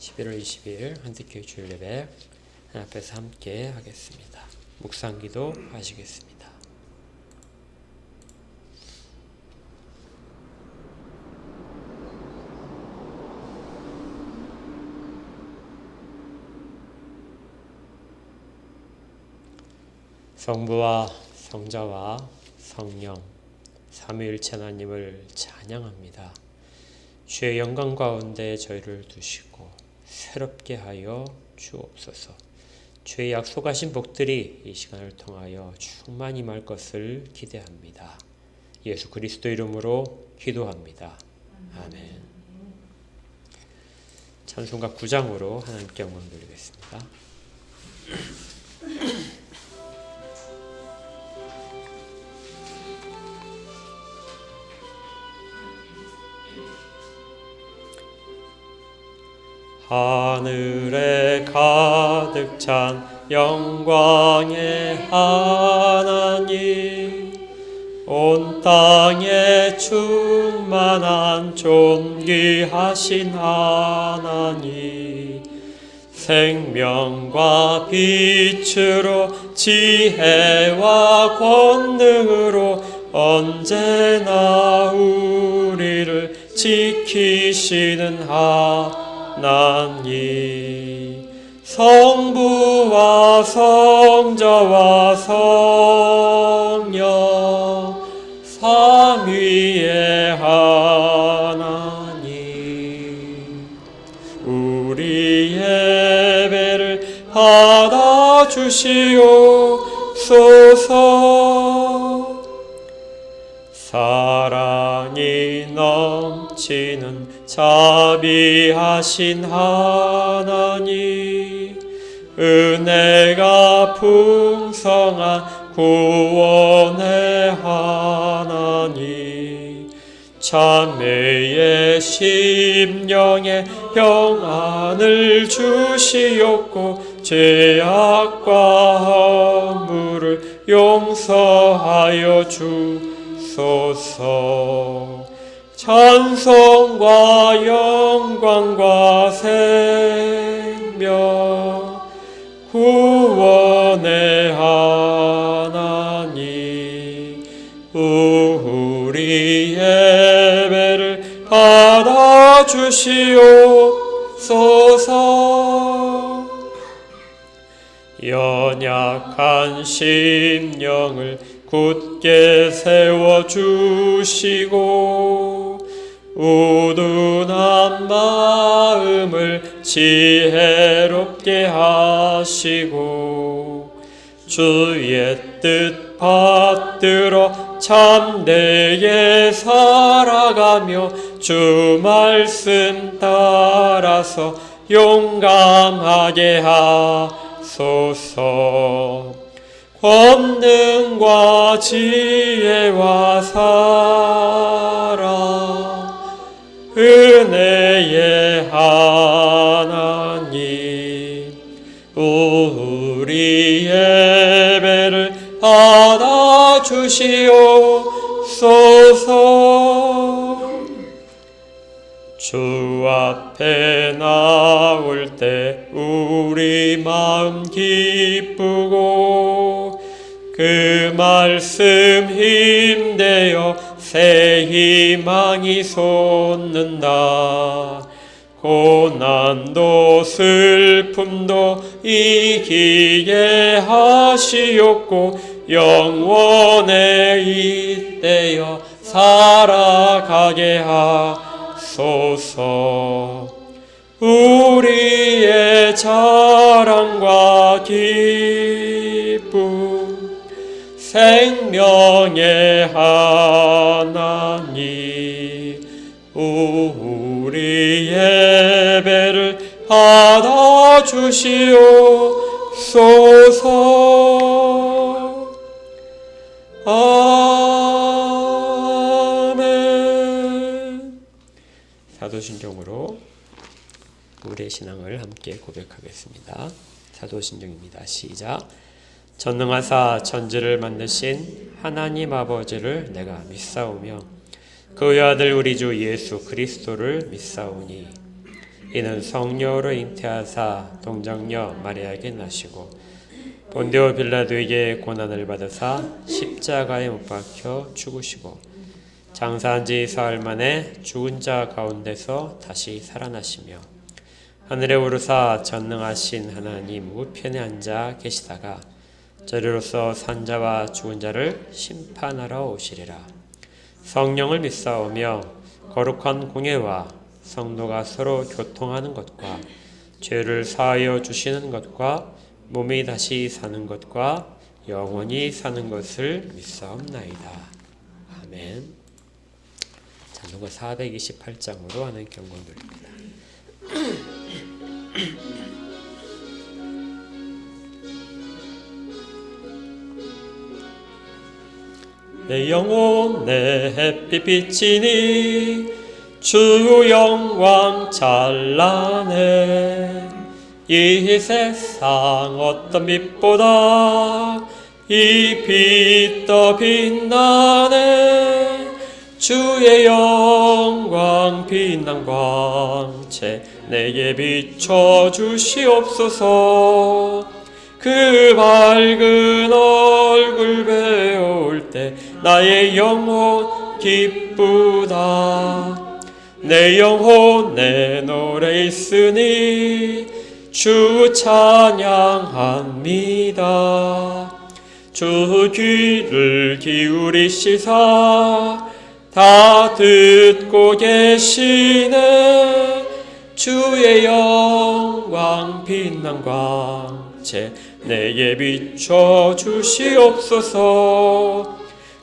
11월 20일 한택교회 주일 예배 하나님 앞에서 함께 하겠습니다. 묵상기도 하시겠습니다. 성부와 성자와 성령 삼위일체 하나님을 찬양합니다. 주의 영광 가운데 저희를 두시고 새롭게 하여 주옵소서. 주의 약속하신 복들이 이 시간을 통하여 충만히 임할 것을 기대합니다. 예수 그리스도 이름으로 기도합니다. 아멘. 찬송가 9장으로 하나님께 영광 드리겠습니다. 하늘에 가득 찬 영광의 하나님, 온 땅에 충만한 존귀하신 하나님, 생명과 빛으로 지혜와 권능으로 언제나 우리를 지키시는 하나님, 성부와 성자와 성령 삼위의 하나님, 우리 예배를 받아주시옵소서. 사랑이 넘치는 자비하신 하나님, 은혜가 풍성한 구원의 하나님, 참회의 심령에 평안을 주시옵고 죄악과 허물을 용서하여 주소서. 찬송과 영광과 생명 구원의 하나님, 우리 예배를 받아주시옵소서. 연약한 심령을 굳게 세워주시고 우둔한 마음을 지혜롭게 하시고 주의 뜻 받들어 참되게 살아가며 주 말씀 따라서 용감하게 하소서. 권능과 지혜와 사랑 은혜의 하나님, 우리 예배를 받아주시옵소서. 주 앞에 나올 때 우리 마음 기쁘고 그 말씀 힘되어 새 희망이 솟는다. 고난도 슬픔도 이기게 하시옵고 영원에 잇대어 살아가게 하소서. 우리의 자랑과 기쁨 생명의 하나님, 우리 예배를 받아주시옵소서. 아멘. 사도신경으로 우리의 신앙을 함께 고백하겠습니다. 사도신경입니다. 시작. 전능하사 천지를 만드신 하나님 아버지를 내가 믿사오며 그의 아들 우리 주 예수 그리스도를 믿사오니 이는 성녀로 잉태하사 동정녀 마리아에게 나시고 본디오 빌라도에게 고난을 받으사 십자가에 못 박혀 죽으시고 장사한 지 사흘 만에 죽은 자 가운데서 다시 살아나시며 하늘에 오르사 전능하신 하나님 우편에 앉아 계시다가 저리로서 산자와 죽은 자를 심판하러 오시리라. 성령을 믿사오며 거룩한 공예와 성도가 서로 교통하는 것과 죄를 사하여 주시는 것과 몸이 다시 사는 것과 영원히 사는 것을 믿사옵나이다. 아멘. 찬송가 428장으로 하는 경건 돌립니다. 내 영혼 내 햇빛 비치니 주 영광 찬란해. 이 세상 어떤 빛보다 이 빛 더 빛나네. 주의 영광 빛난 광채 내게 비춰 주시옵소서. 그 밝은 얼굴 배울 때 나의 영혼 기쁘다. 내 영혼 내 노래 있으니 주 찬양합니다. 주 귀를 기울이시사 다 듣고 계시네. 주의 영광 빛난 광채 내게 비춰 주시옵소서.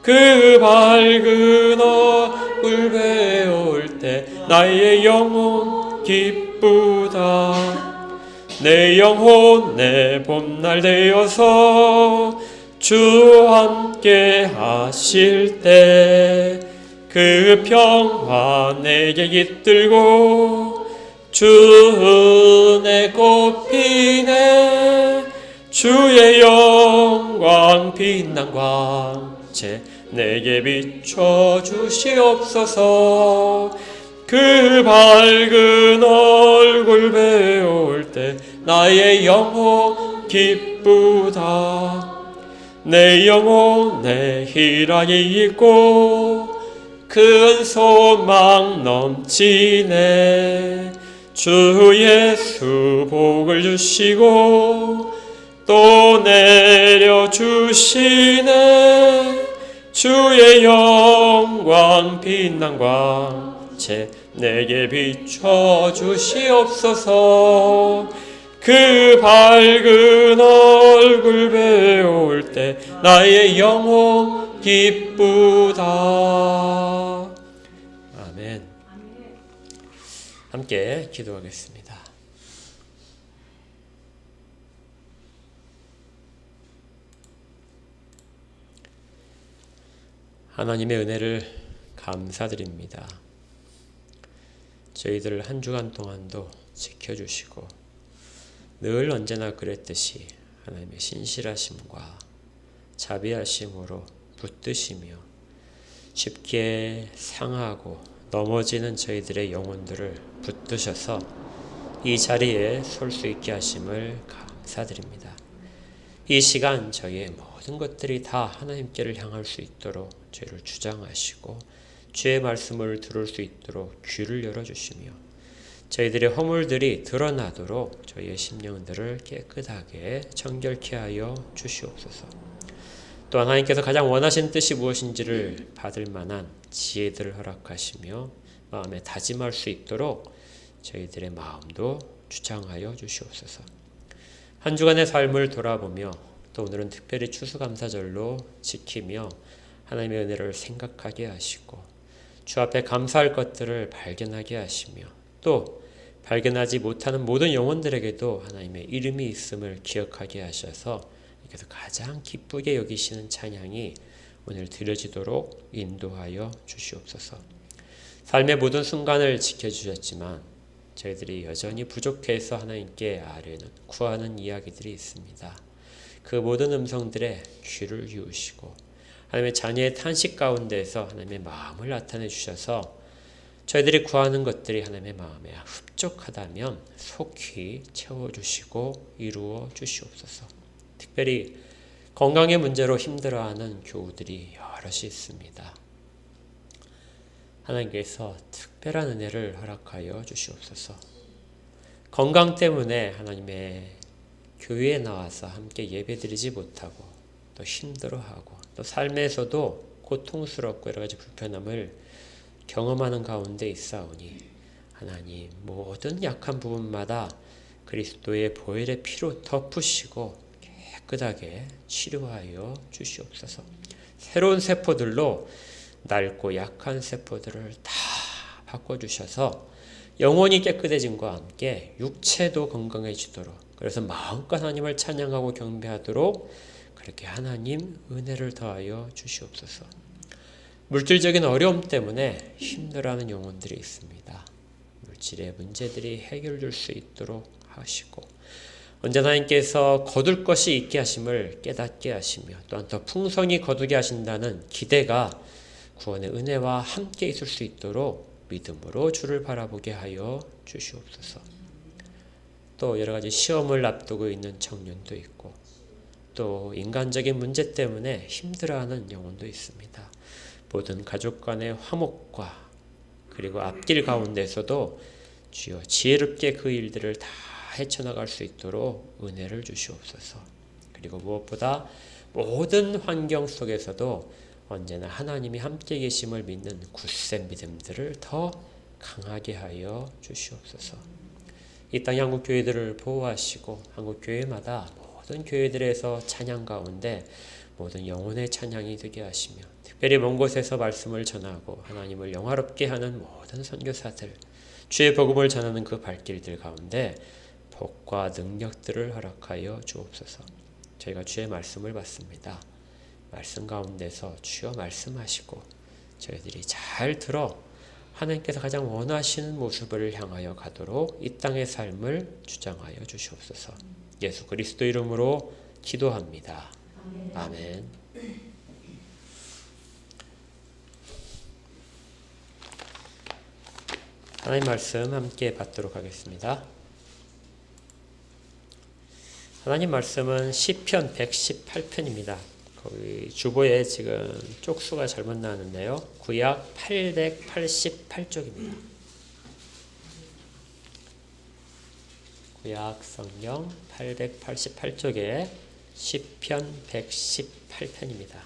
그 밝은 얼굴 배울 때 나의 영혼 기쁘다. 내 영혼 내 봄날 되어서 주 함께 하실 때 그 평화 내게 깃들고 주 은혜 꽃피네. 주의 영광 빛난 광채 내게 비춰 주시옵소서. 그 밝은 얼굴 배울 때 나의 영혼 기쁘다. 내 영혼 내 희락이 있고 큰 소망 넘치네. 주 예수 복을 주시고 또 내려주시네. 주의 영광 빛난 광채 내게 비춰 주시옵소서. 그 밝은 얼굴 배울 때 나의 영혼 기쁘다. 아멘. 함께 기도하겠습니다. 하나님의 은혜를 감사드립니다. 저희들을 한 주간 동안도 지켜주시고 늘 언제나 그랬듯이 하나님의 신실하심과 자비하심으로 붙드시며 쉽게 상하고 넘어지는 저희들의 영혼들을 붙드셔서 이 자리에 설 수 있게 하심을 감사드립니다. 이 시간 저희의 모든 것들이 다 하나님께를 향할 수 있도록 저희를 주장하시고 주의 말씀을 들을 수 있도록 귀를 열어주시며 저희들의 허물들이 드러나도록 저희의 심령들을 깨끗하게 정결케 하여 주시옵소서. 또 하나님께서 가장 원하신 뜻이 무엇인지를 받을 만한 지혜들을 허락하시며 마음에 다짐할 수 있도록 저희들의 마음도 주장하여 주시옵소서. 한 주간의 삶을 돌아보며 또 오늘은 특별히 추수감사절로 지키며 하나님의 은혜를 생각하게 하시고 주 앞에 감사할 것들을 발견하게 하시며 또 발견하지 못하는 모든 영혼들에게도 하나님의 이름이 있음을 기억하게 하셔서 그래서 가장 기쁘게 여기시는 찬양이 오늘 드려지도록 인도하여 주시옵소서. 삶의 모든 순간을 지켜주셨지만 저희들이 여전히 부족해서 하나님께 아뢰는 구하는 이야기들이 있습니다. 그 모든 음성들에 귀를 기우시고 하나님의 자녀의 탄식 가운데서 하나님의 마음을 나타내 주셔서 저희들이 구하는 것들이 하나님의 마음에 흡족하다면 속히 채워주시고 이루어 주시옵소서. 특별히 건강의 문제로 힘들어하는 교우들이 여럿이 있습니다. 하나님께서 특별한 은혜를 허락하여 주시옵소서. 건강 때문에 하나님의 교회에 나와서 함께 예배드리지 못하고 또 힘들어하고 또 삶에서도 고통스럽고 여러 가지 불편함을 경험하는 가운데 있사오니 하나님 모든 약한 부분마다 그리스도의 보혈의 피로 덮으시고 깨끗하게 치료하여 주시옵소서. 새로운 세포들로 낡고 약한 세포들을 다 바꿔주셔서 영혼이 깨끗해짐과 함께 육체도 건강해지도록, 그래서 마음껏 하나님을 찬양하고 경배하도록 그렇게 하나님 은혜를 더하여 주시옵소서. 물질적인 어려움 때문에 힘들어하는 영혼들이 있습니다. 물질의 문제들이 해결될 수 있도록 하시고 언제나 하나님께서 거둘 것이 있게 하심을 깨닫게 하시며 또한 더 풍성히 거두게 하신다는 기대가 구원의 은혜와 함께 있을 수 있도록 믿음으로 주를 바라보게 하여 주시옵소서. 또 여러 가지 시험을 앞두고 있는 청년도 있고 또 인간적인 문제 때문에 힘들어하는 영혼도 있습니다. 모든 가족 간의 화목과 그리고 앞길 가운데서도 주여 지혜롭게 그 일들을 다 헤쳐나갈 수 있도록 은혜를 주시옵소서. 그리고 무엇보다 모든 환경 속에서도 언제나 하나님이 함께 계심을 믿는 굳센 믿음들을 더 강하게 하여 주시옵소서. 이 땅의 한국 교회들을 보호하시고 한국 교회마다 모든 교회들에서 찬양 가운데 모든 영혼의 찬양이 되게 하시며 특별히 먼 곳에서 말씀을 전하고 하나님을 영화롭게 하는 모든 선교사들, 주의 복음을 전하는 그 발길들 가운데 복과 능력들을 허락하여 주옵소서. 저희가 주의 말씀을 받습니다. 말씀 가운데서 주여 말씀하시고 저희들이 잘 들어 하나님께서 가장 원하시는 모습을 향하여 가도록 이 땅의 삶을 주장하여 주시옵소서. 예수 그리스도 이름으로 기도합니다. 아멘. 하나님 말씀 함께 받도록 하겠습니다. 하나님 말씀은 시편 118편입니다. 거기 주보에 지금 쪽수가 잘못 나왔는데요. 구약 888쪽입니다. 구약 성경 888쪽에 시편 118편입니다.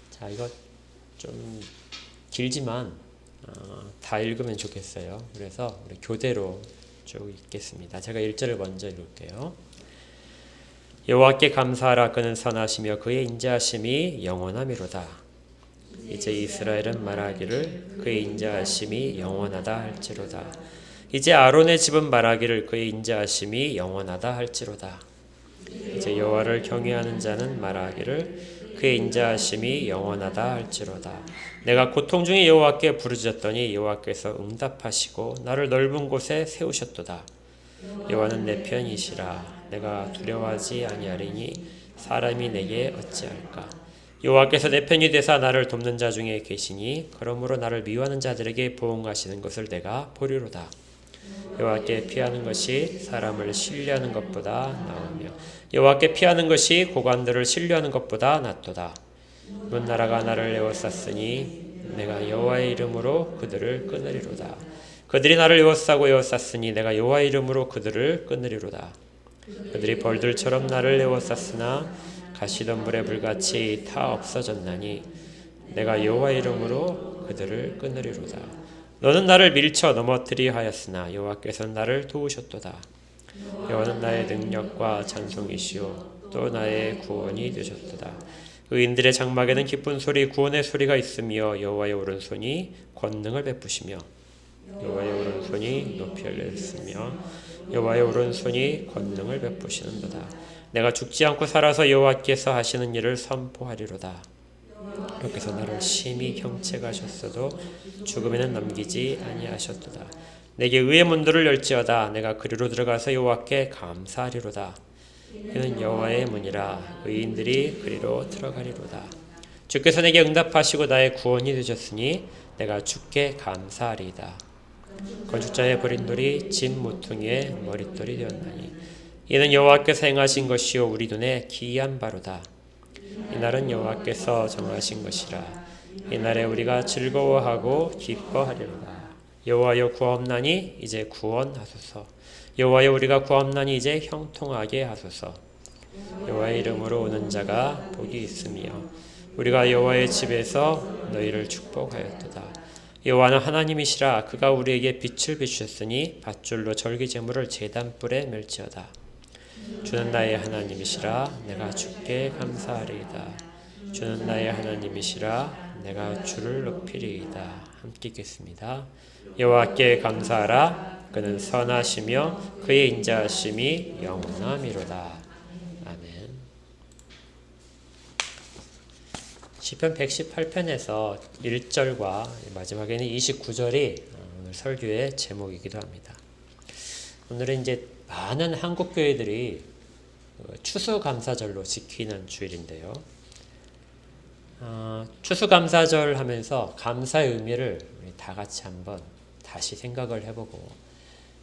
자, 이거 좀 길지만 다 읽으면 좋겠어요. 그래서 우리 교대로 쭉 읽겠습니다. 제가 1절을 먼저 읽을게요. 여호와께 감사하라. 그는 선하시며 그의 인자하심이 영원하미로다. 이제 이스라엘은 말하기를 그의 인자하심이 영원하다 할지로다. 이제 아론의 집은 말하기를 그의 인자하심이 영원하다 할지로다. 이제 여호와를 경외하는 자는 말하기를 그의 인자하심이 영원하다 할지로다. 내가 고통 중에 여호와께 부르짖었더니 여호와께서 응답하시고 나를 넓은 곳에 세우셨도다. 여호와는 내 편이시라. 내가 두려워하지 아니하리니 사람이 내게 어찌할까. 여호와께서 내 편이 되사 나를 돕는 자 중에 계시니 그러므로 나를 미워하는 자들에게 보응하시는 것을 내가 보리로다. 여호와께 피하는 것이 사람을 신뢰하는 것보다 나으며 여호와께 피하는 것이 고관들을 신뢰하는 것보다 낫도다. 문 나라가 나를 에워쌌으니 내가 여호와의 이름으로 그들을 끊으리로다. 그들이 나를 에워싸고 에워쌌으니 내가 여호와의 이름으로 그들을 끊으리로다. 그들이 벌들처럼 나를 에워쌌으나 가시덤불의 불같이 타 없어졌나니 내가 여호와의 이름으로 그들을 끊으리로다. 너는 나를 밀쳐 넘어뜨리려 하였으나 여호와께서는 나를 도우셨도다. 여호와는 나의 능력과 찬송이시오 또 나의 구원이 되셨도다. 의인들의 장막에는 기쁜 소리 구원의 소리가 있으며 여호와의 오른손이 권능을 베푸시며 여호와의 오른손이 높이 열렸으며 여호와의 오른손이 권능을 베푸시는도다. 내가 죽지 않고 살아서 여호와께서 하시는 일을 선포하리로다. 여호와께서 나를 심히 경책하셨어도 죽음에는 넘기지 아니하셨도다. 내게 의의 문들을 열지어다. 내가 그리로 들어가서 여호와께 감사하리로다. 이는 여호와의 문이라. 의인들이 그리로 들어가리로다. 주께서 내게 응답하시고 나의 구원이 되셨으니 내가 주께 감사하리이다. 건축자의 버린 돌이 진 모퉁이의 머릿돌이 되었나니 이는 여호와께서 행하신 것이요 우리 눈에 기이한 바로다. 이날은 여호와께서 정하신 것이라. 이날에 우리가 즐거워하고 기뻐하리로다. 여호와여 구하옵나니 이제 구원하소서. 여호와여 우리가 구하옵나니 이제 형통하게 하소서. 여호와의 이름으로 오는 자가 복이 있으며 우리가 여호와의 집에서 너희를 축복하였도다. 여호와는 하나님이시라. 그가 우리에게 빛을 비추셨으니 밧줄로 절기제물을 제단불에 멜지어다. 주는 나의 하나님이시라. 내가 주께 감사하리이다. 주는 나의 하나님이시라. 내가 주를 높이리이다. 함께 읽겠습니다. 여호와께 감사하라. 그는 선하시며 그의 인자하심이 영원함이로다. 아멘. 시편 118편에서 1절과 마지막에는 29절이 오늘 설교의 제목이기도 합니다. 오늘은 이제 많은 한국 교회들이 추수감사절로 지키는 주일인데요. 추수감사절 하면서 감사의 의미를 우리 다 같이 한번 다시 생각을 해보고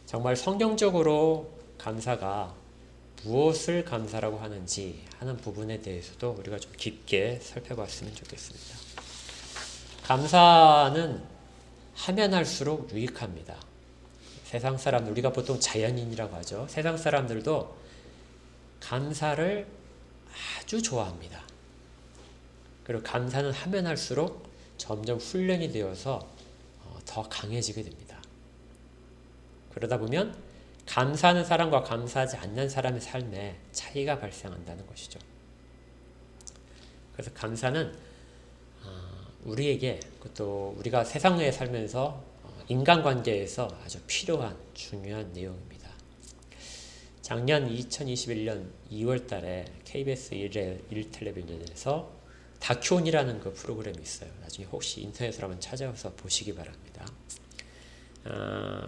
정말 성경적으로 감사가 무엇을 감사라고 하는지 하는 부분에 대해서도 우리가 좀 깊게 살펴봤으면 좋겠습니다. 감사는 하면 할수록 유익합니다. 세상 사람들, 우리가 보통 자연인이라고 하죠. 세상 사람들도 감사를 아주 좋아합니다. 그리고 감사는 하면 할수록 점점 훈련이 되어서 더 강해지게 됩니다. 그러다 보면 감사하는 사람과 감사하지 않는 사람의 삶에 차이가 발생한다는 것이죠. 그래서 감사는 우리에게 또 우리가 세상에 살면서 인간관계에서 아주 필요한 중요한 내용입니다. 작년 2021년 2월 달에 KBS 1텔레비전에서 다큐온이라는 그 프로그램이 있어요. 나중에 혹시 인터넷으로 한번 찾아서 보시기 바랍니다.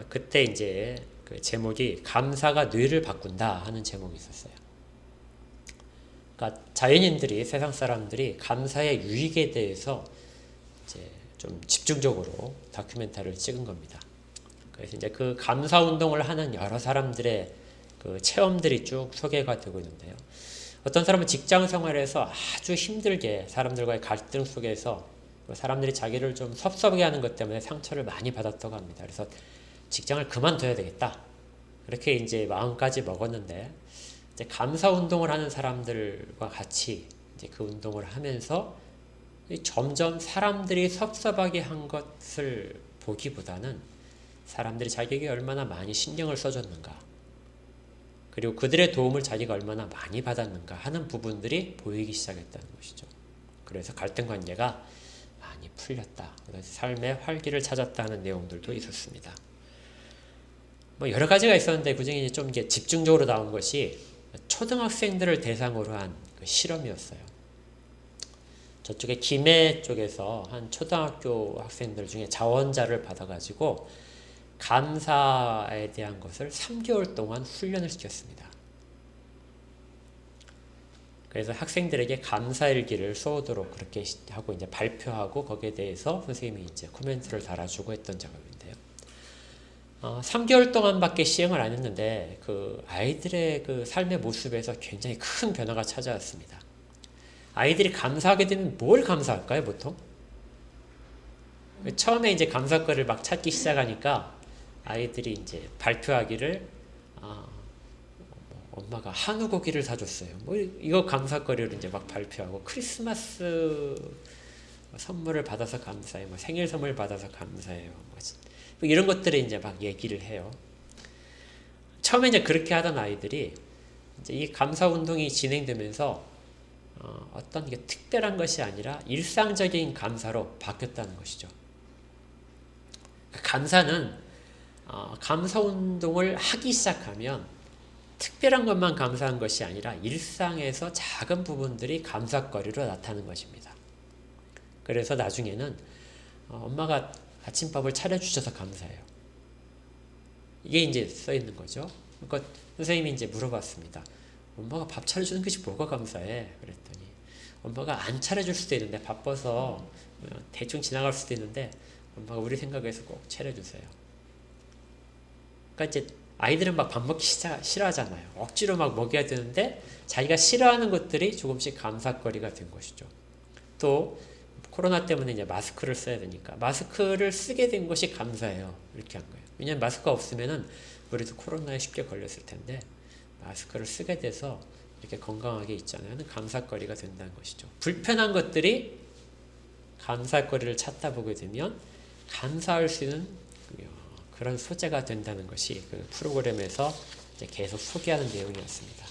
그때 이제 그 제목이 감사가 뇌를 바꾼다 하는 제목이 있었어요. 그러니까 자연인들이, 세상 사람들이 감사의 유익에 대해서 이제 좀 집중적으로 다큐멘터리를 찍은 겁니다. 그래서 이제 그 감사 운동을 하는 여러 사람들의 그 체험들이 쭉 소개가 되고 있는데요. 어떤 사람은 직장 생활에서 아주 힘들게 사람들과의 갈등 속에서 사람들이 자기를 좀 섭섭하게 하는 것 때문에 상처를 많이 받았다고 합니다. 그래서 직장을 그만둬야 되겠다. 그렇게 이제 마음까지 먹었는데 이제 감사 운동을 하는 사람들과 같이 이제 그 운동을 하면서 점점 사람들이 섭섭하게 한 것을 보기보다는 사람들이 자기에게 얼마나 많이 신경을 써줬는가, 그리고 그들의 도움을 자기가 얼마나 많이 받았는가 하는 부분들이 보이기 시작했다는 것이죠. 그래서 갈등 관계가 많이 풀렸다. 그래서 삶의 활기를 찾았다 하는 내용들도 있었습니다. 뭐 여러 가지가 있었는데 그중에 좀 이게 집중적으로 나온 것이 초등학생들을 대상으로 한 그 실험이었어요. 저쪽에 김해 쪽에서 한 초등학교 학생들 중에 자원자를 받아가지고 감사에 대한 것을 3개월 동안 훈련을 시켰습니다. 그래서 학생들에게 감사일기를 써오도록 그렇게 하고 이제 발표하고 거기에 대해서 선생님이 이제 코멘트를 달아주고 했던 작업인데요. 3개월 동안밖에 시행을 안 했는데 그 아이들의 그 삶의 모습에서 굉장히 큰 변화가 찾아왔습니다. 아이들이 감사하게 되면 뭘 감사할까요, 보통? 처음에 이제 감사거리를 막 찾기 시작하니까 아이들이 이제 발표하기를 엄마가 한우 고기를 사줬어요. 뭐 이거 감사거리를 이제 막 발표하고 크리스마스 선물을 받아서 감사해요. 뭐 생일 선물 받아서 감사해요. 뭐 이런 것들을 이제 막 얘기를 해요. 처음에 이제 그렇게 하던 아이들이 이제 이 감사 운동이 진행되면서 어떤 게 특별한 것이 아니라 일상적인 감사로 바뀌었다는 것이죠. 감사는 감사 운동을 하기 시작하면 특별한 것만 감사한 것이 아니라 일상에서 작은 부분들이 감사거리로 나타나는 것입니다. 그래서 나중에는 엄마가 아침밥을 차려주셔서 감사해요. 이게 이제 써 있는 거죠. 그러니까 선생님이 이제 물어봤습니다. 엄마가 밥 차려주는 것이 뭐가 감사해? 그랬더니 엄마가 안 차려줄 수도 있는데 바빠서 대충 지나갈 수도 있는데 엄마가 우리 생각해서 꼭 차려주세요. 그러니까 이제 아이들은 막 밥 먹기 싫어하잖아요. 억지로 막 먹여야 되는데 자기가 싫어하는 것들이 조금씩 감사거리가 된 것이죠. 또 코로나 때문에 이제 마스크를 써야 되니까 마스크를 쓰게 된 것이 감사해요. 이렇게 한 거예요. 왜냐하면 마스크가 없으면은 우리도 코로나에 쉽게 걸렸을 텐데 마스크를 쓰게 돼서 이렇게 건강하게 있잖아요. 감사거리가 된다는 것이죠. 불편한 것들이 감사거리를 찾다 보게 되면 감사할 수 있는 그런 소재가 된다는 것이 그 프로그램에서 이제 계속 소개하는 내용이었습니다.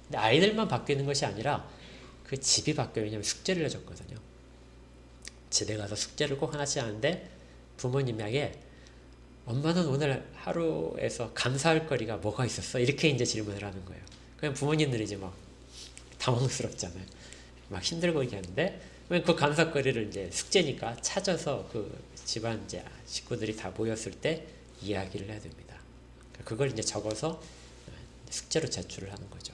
근데 아이들만 바뀌는 것이 아니라 그 집이 바뀌어요. 왜냐하면 숙제를 해줬거든요. 집에 가서 숙제를 꼭 하나씩 하는데 부모님에게 엄마는 오늘 하루에서 감사할 거리가 뭐가 있었어? 이렇게 이제 질문을 하는 거예요. 그냥 부모님들이 이제 막 당황스럽잖아요. 막 힘들고 얘기하는데 그 감사거리를 이제 숙제니까 찾아서 그 집안 이제 식구들이 다 모였을 때 이야기를 해야 됩니다. 그걸 이제 적어서 숙제로 제출을 하는 거죠.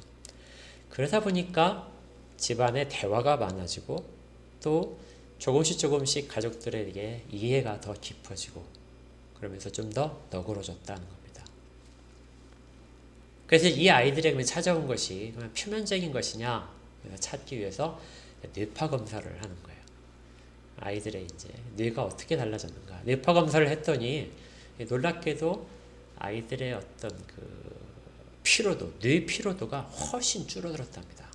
그러다 보니까 집안에 대화가 많아지고 또 조금씩 가족들에게 이해가 더 깊어지고 그러면서 좀 더 너그러졌다는 겁니다. 그래서 이 아이들에게 찾아온 것이 표면적인 것이냐 찾기 위해서 뇌파 검사를 하는 거예요. 아이들의 이제 뇌가 어떻게 달라졌는가. 뇌파 검사를 했더니 놀랍게도 아이들의 어떤 그 피로도, 뇌 피로도가 훨씬 줄어들었답니다.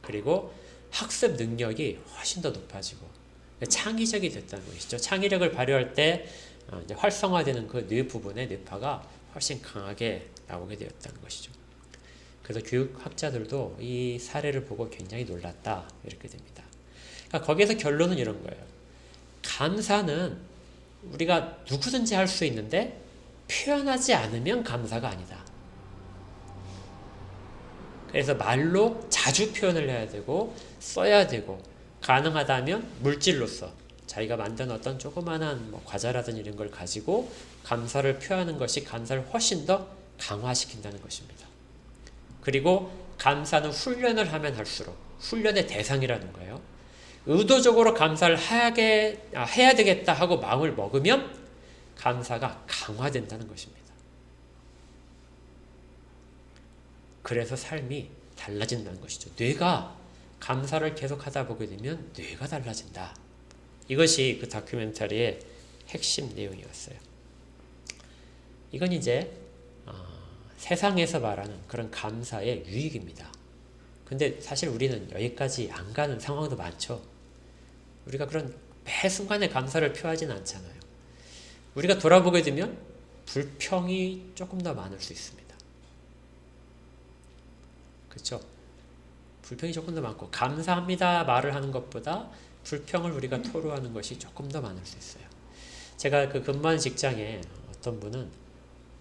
그리고 학습 능력이 훨씬 더 높아지고 창의적이 됐다는 것이죠. 창의력을 발휘할 때 이제 활성화되는 그 뇌 부분의 뇌파가 훨씬 강하게 나오게 되었다는 것이죠. 그래서 교육학자들도 이 사례를 보고 굉장히 놀랐다 이렇게 됩니다. 그러니까 거기에서 결론은 이런 거예요. 감사는 우리가 누구든지 할 수 있는데 표현하지 않으면 감사가 아니다. 그래서 말로 자주 표현을 해야 되고 써야 되고 가능하다면 물질로서 자기가 만든 어떤 조그마한 과자라든지 이런 걸 가지고 감사를 표현하는 것이 감사를 훨씬 더 강화시킨다는 것입니다. 그리고 감사는 훈련을 하면 할수록 훈련의 대상이라는 거예요. 의도적으로 감사를 해야 되겠다 하고 마음을 먹으면 감사가 강화된다는 것입니다. 그래서 삶이 달라진다는 것이죠. 뇌가 감사를 계속 하다 보게 되면 뇌가 달라진다. 이것이 그 다큐멘터리의 핵심 내용이었어요. 이건 이제 세상에서 말하는 그런 감사의 유익입니다. 근데 사실 우리는 여기까지 안 가는 상황도 많죠. 우리가 그런 매 순간에 감사를 표하지는 않잖아요. 우리가 돌아보게 되면 불평이 조금 더 많을 수 있습니다. 그렇죠? 불평이 조금 더 많고 감사합니다 말을 하는 것보다 불평을 우리가 토로하는 것이 조금 더 많을 수 있어요. 제가 그 근무하는 직장에 어떤 분은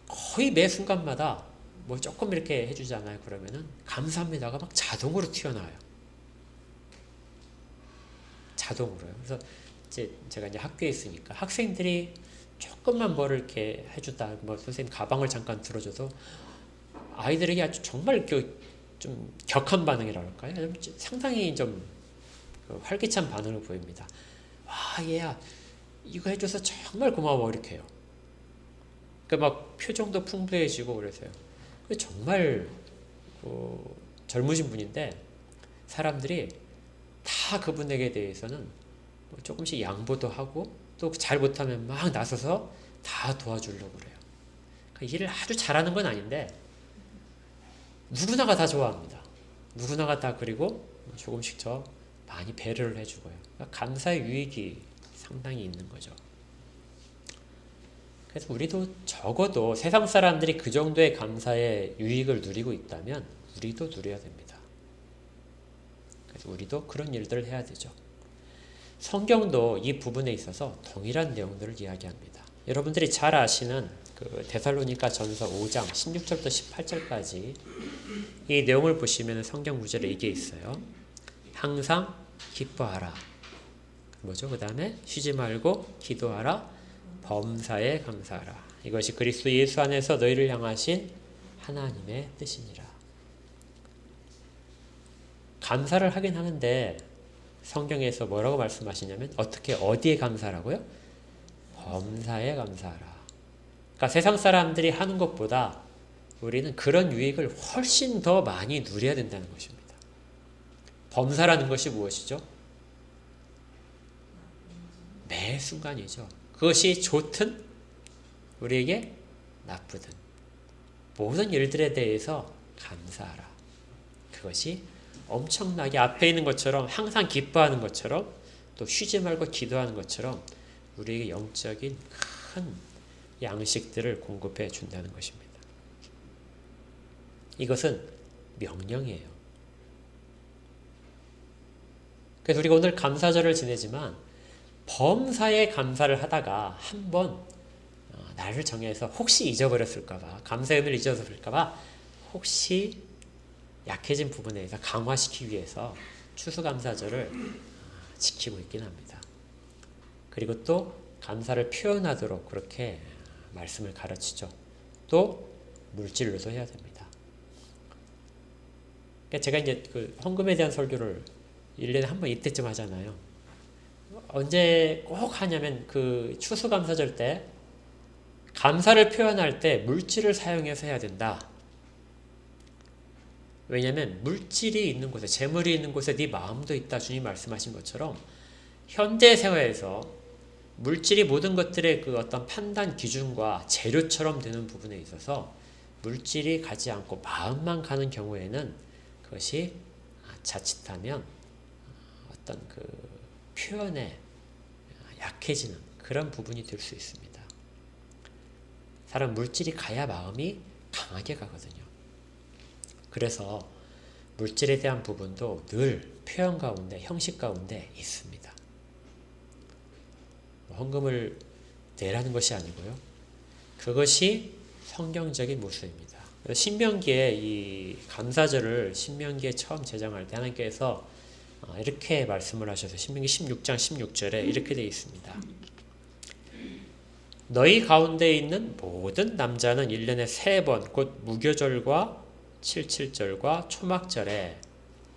거의 매 순간마다 뭐 조금 이렇게 해주잖아요. 그러면은 감사합니다가 막 자동으로 튀어나와요. 자동으로요. 그래서 제가 이제 학교에 있으니까 학생들이 조금만 뭐를 이렇게 해주다, 뭐 선생님 가방을 잠깐 들어줘도 아이들에게 아주 정말 좀 격한 반응이라고 할까요? 상당히 좀 활기찬 반응을 보입니다. 와, 얘야, 이거 해줘서 정말 고마워, 이렇게 해요. 그러니까 막 표정도 풍부해지고 그래서요. 정말 젊으신 분인데 사람들이 다 그분에게 대해서는 조금씩 양보도 하고 또 잘 못하면 막 나서서 다 도와주려고 그래요. 그러니까 일을 아주 잘하는 건 아닌데 누구나가 다 좋아합니다. 누구나가 다 그리고 조금씩 더 많이 배려를 해주고요. 그러니까 감사의 유익이 상당히 있는 거죠. 그래서 우리도 적어도 세상 사람들이 그 정도의 감사의 유익을 누리고 있다면 우리도 누려야 됩니다. 그래서 우리도 그런 일들을 해야 되죠. 성경도 이 부분에 있어서 동일한 내용들을 이야기합니다. 여러분들이 잘 아시는 그 데살로니가 전서 5장 16절부터 18절까지 이 내용을 보시면 성경 구절에 이게 있어요. 항상 기뻐하라. 뭐죠? 그 다음에 쉬지 말고 기도하라. 범사에 감사하라. 이것이 그리스도 예수 안에서 너희를 향하신 하나님의 뜻이니라. 감사를 하긴 하는데 성경에서 뭐라고 말씀하시냐면 어떻게 어디에 감사하라고요? 범사에 감사하라. 그러니까 세상 사람들이 하는 것보다 우리는 그런 유익을 훨씬 더 많이 누려야 된다는 것입니다. 범사라는 것이 무엇이죠? 매 순간이죠. 그것이 좋든 우리에게 나쁘든 모든 일들에 대해서 감사하라. 그것이 엄청나게 앞에 있는 것처럼 항상 기뻐하는 것처럼 또 쉬지 말고 기도하는 것처럼 우리에게 영적인 큰 양식들을 공급해 준다는 것입니다. 이것은 명령이에요. 그래서 우리가 오늘 감사절을 지내지만 범사에 감사를 하다가 한번 날을 정해서 혹시 잊어버렸을까봐 감사의 의미를 잊어버렸을까봐 혹시 약해진 부분에 대해서 강화시키기 위해서 추수감사절을 지키고 있긴 합니다. 그리고 또 감사를 표현하도록 그렇게 말씀을 가르치죠. 또 물질로도 해야 됩니다. 그러니까 제가 이제 그 헌금에 대한 설교를 1년에 한 번 이때쯤 하잖아요. 언제 꼭 하냐면 그 추수감사절 때 감사를 표현할 때 물질을 사용해서 해야 된다. 왜냐하면 물질이 있는 곳에 재물이 있는 곳에 네 마음도 있다. 주님 말씀하신 것처럼 현대 사회에서 물질이 모든 것들의 그 어떤 판단 기준과 재료처럼 되는 부분에 있어서 물질이 가지 않고 마음만 가는 경우에는 그것이 자칫하면 어떤 그 표현에 약해지는 그런 부분이 될 수 있습니다. 사람 물질이 가야 마음이 강하게 가거든요. 그래서 물질에 대한 부분도 늘 표현 가운데, 형식 가운데 있습니다. 헌금을 내라는 것이 아니고요. 그것이 성경적인 모습입니다. 신명기에 이 감사절을 신명기에 처음 제정할 때 하나님께서 이렇게 말씀을 하셔서 신명기 16장 16절에 이렇게 되어 있습니다. 너희 가운데 있는 모든 남자는 1년에 3번 곧 무교절과 77절과 초막절에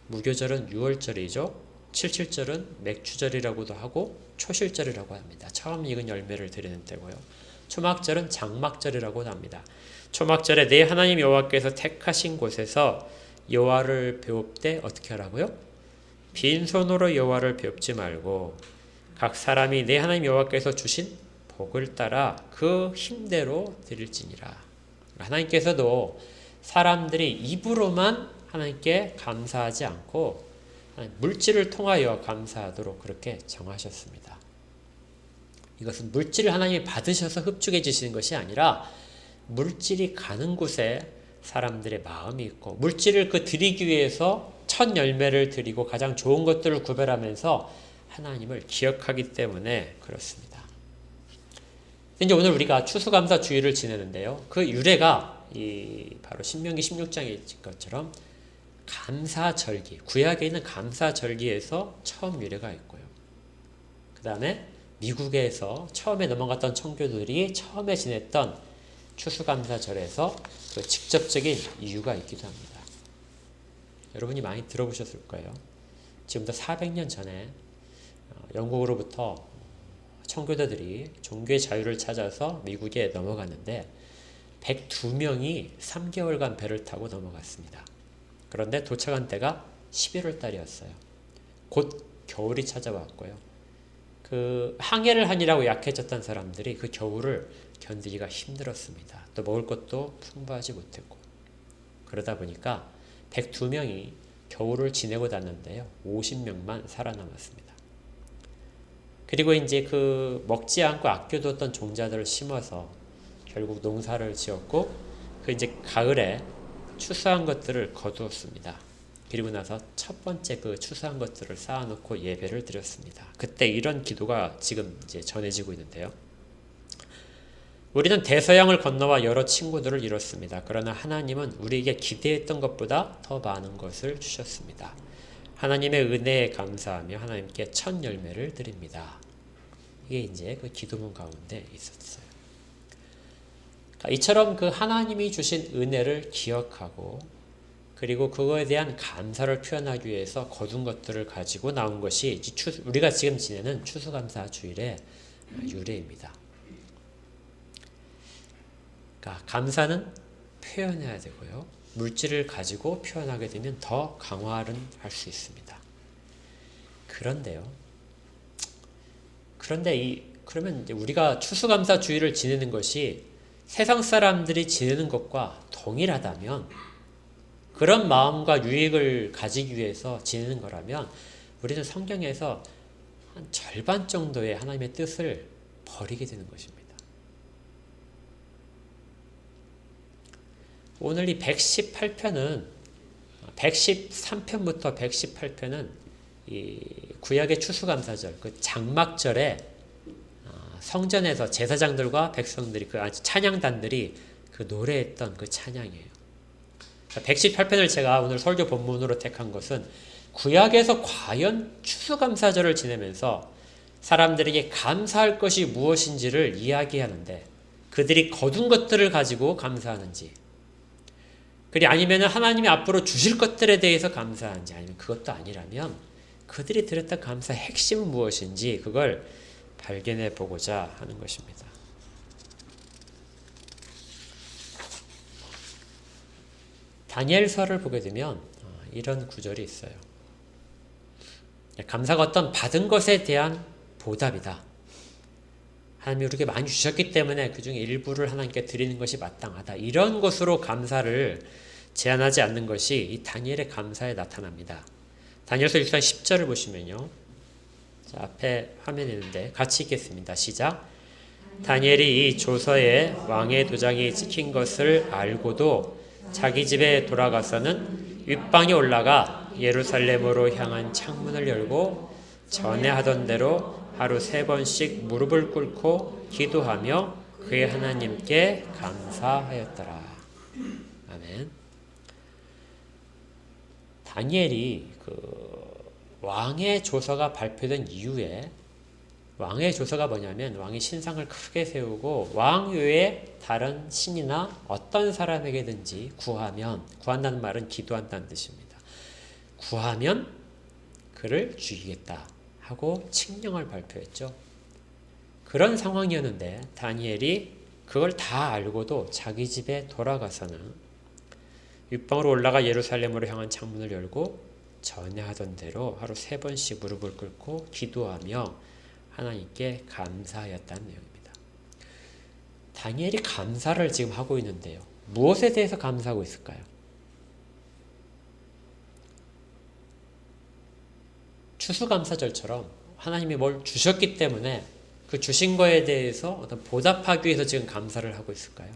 무교절은 6월절이죠. 77절은 맥주절이라고도 하고 초실절이라고 합니다. 처음 익은 열매를 드리는 때고요. 초막절은 장막절이라고도 합니다. 초막절에 내 하나님 여호와께서 택하신 곳에서 여호와를 배웁되 어떻게 하라고요? 빈손으로 여호와를 배웁지 말고 각 사람이 내 하나님 여호와께서 주신 복을 따라 그 힘대로 드릴지니라. 하나님께서도 사람들이 입으로만 하나님께 감사하지 않고 물질을 통하여 감사하도록 그렇게 정하셨습니다. 이것은 물질을 하나님이 받으셔서 흡족해 주시는 것이 아니라 물질이 가는 곳에 사람들의 마음이 있고 물질을 그 드리기 위해서 첫 열매를 드리고 가장 좋은 것들을 구별하면서 하나님을 기억하기 때문에 그렇습니다. 이제 오늘 우리가 추수감사 주일을 지내는데요. 그 유래가 바로 신명기 16장에 있는 것처럼 감사절기, 구약에 있는 감사절기에서 처음 유래가 있고요. 그 다음에 미국에서 처음에 넘어갔던 청교도들이 처음에 지냈던 추수감사절에서 그 직접적인 이유가 있기도 합니다. 여러분이 많이 들어보셨을 거예요. 지금부터 400년 전에 영국으로부터 청교도들이 종교의 자유를 찾아서 미국에 넘어갔는데 102명이 3개월간 배를 타고 넘어갔습니다. 그런데 도착한 때가 11월 달이었어요. 곧 겨울이 찾아왔고요. 그 항해를 하느라고 약해졌던 사람들이 그 겨울을 견디기가 힘들었습니다. 또 먹을 것도 풍부하지 못했고 그러다 보니까 102명이 겨울을 지내고 났는데요. 50명만 살아남았습니다. 그리고 이제 그 먹지 않고 아껴뒀던 종자들을 심어서 결국 농사를 지었고 그 이제 가을에 추수한 것들을 거두었습니다. 그리고 나서 첫 번째 그 추수한 것들을 쌓아놓고 예배를 드렸습니다. 그때 이런 기도가 지금 이제 전해지고 있는데요. 우리는 대서양을 건너와 여러 친구들을 이뤘습니다. 그러나 하나님은 우리에게 기대했던 것보다 더 많은 것을 주셨습니다. 하나님의 은혜에 감사하며 하나님께 첫 열매를 드립니다. 이게 이제 그 기도문 가운데 있었어요. 이처럼 그 하나님이 주신 은혜를 기억하고 그리고 그거에 대한 감사를 표현하기 위해서 거둔 것들을 가지고 나온 것이 우리가 지금 지내는 추수감사 주일의 유래입니다. 그러니까 감사는 표현해야 되고요. 물질을 가지고 표현하게 되면 더 강화를 할 수 있습니다. 그런데 그러면 이제 우리가 추수감사 주일을 지내는 것이 세상 사람들이 지내는 것과 동일하다면, 그런 마음과 유익을 가지기 위해서 지내는 거라면 우리는 성경에서 한 절반 정도의 하나님의 뜻을 버리게 되는 것입니다. 오늘 이 118편은 113편부터 118편은 이 구약의 추수감사절, 그 장막절에 성전에서 제사장들과 백성들이 그 찬양단들이 그 노래했던 그 찬양이에요. 118편을 제가 오늘 설교 본문으로 택한 것은 구약에서 과연 추수감사절을 지내면서 사람들에게 감사할 것이 무엇인지를 이야기하는데, 그들이 거둔 것들을 가지고 감사하는지, 그리 아니면 하나님이 앞으로 주실 것들에 대해서 감사하는지, 아니면 그것도 아니라면 그들이 드렸던 감사의 핵심은 무엇인지 그걸 발견해 보고자 하는 것입니다. 다니엘서를 보게 되면 이런 구절이 있어요. 감사가 어떤 받은 것에 대한 보답이다. 하나님이 우리에게 많이 주셨기 때문에 그 중에 일부를 하나님께 드리는 것이 마땅하다. 이런 것으로 감사를 제한하지 않는 것이 이 다니엘의 감사에 나타납니다. 다니엘서 6장 10절을 보시면요. 자, 앞에 화면에 있는데 같이 읽겠습니다. 시작. 다니엘이 이 조서에 왕의 도장이 찍힌 것을 알고도 자기 집에 돌아가서는 윗방에 올라가 예루살렘으로 향한 창문을 열고 전에 하던 대로 하루 3번씩 무릎을 꿇고 기도하며 그의 하나님께 감사하였더라. 아멘. 다니엘이 그 왕의 조서가 발표된 이후에, 왕의 조서가 뭐냐면 왕이 신상을 크게 세우고 왕 외에 다른 신이나 어떤 사람에게든지 구한다는 말은 기도한다는 뜻입니다. 구하면 그를 죽이겠다 하고 칙령을 발표했죠. 그런 상황이었는데 다니엘이 그걸 다 알고도 자기 집에 돌아가서는 윗방으로 올라가 예루살렘으로 향한 창문을 열고 전에 하던 대로 하루 3번씩 무릎을 꿇고 기도하며 하나님께 감사하였다는 내용입니다. 다니엘이 감사를 지금 하고 있는데요. 무엇에 대해서 감사하고 있을까요? 추수감사절처럼 하나님이 뭘 주셨기 때문에 그 주신 거에 대해서 어떤 보답하기 위해서 지금 감사를 하고 있을까요?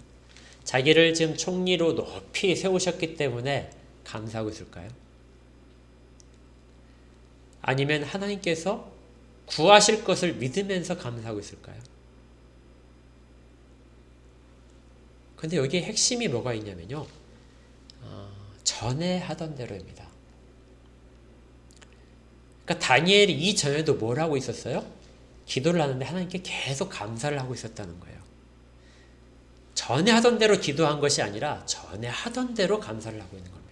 자기를 지금 총리로 높이 세우셨기 때문에 감사하고 있을까요? 아니면 하나님께서 구하실 것을 믿으면서 감사하고 있을까요? 근데 여기에 핵심이 뭐가 있냐면요. 전에 하던 대로입니다. 그러니까 다니엘이 이전에도 뭘 하고 있었어요? 기도를 하는데 하나님께 계속 감사를 하고 있었다는 거예요. 전에 하던 대로 기도한 것이 아니라 전에 하던 대로 감사를 하고 있는 겁니다.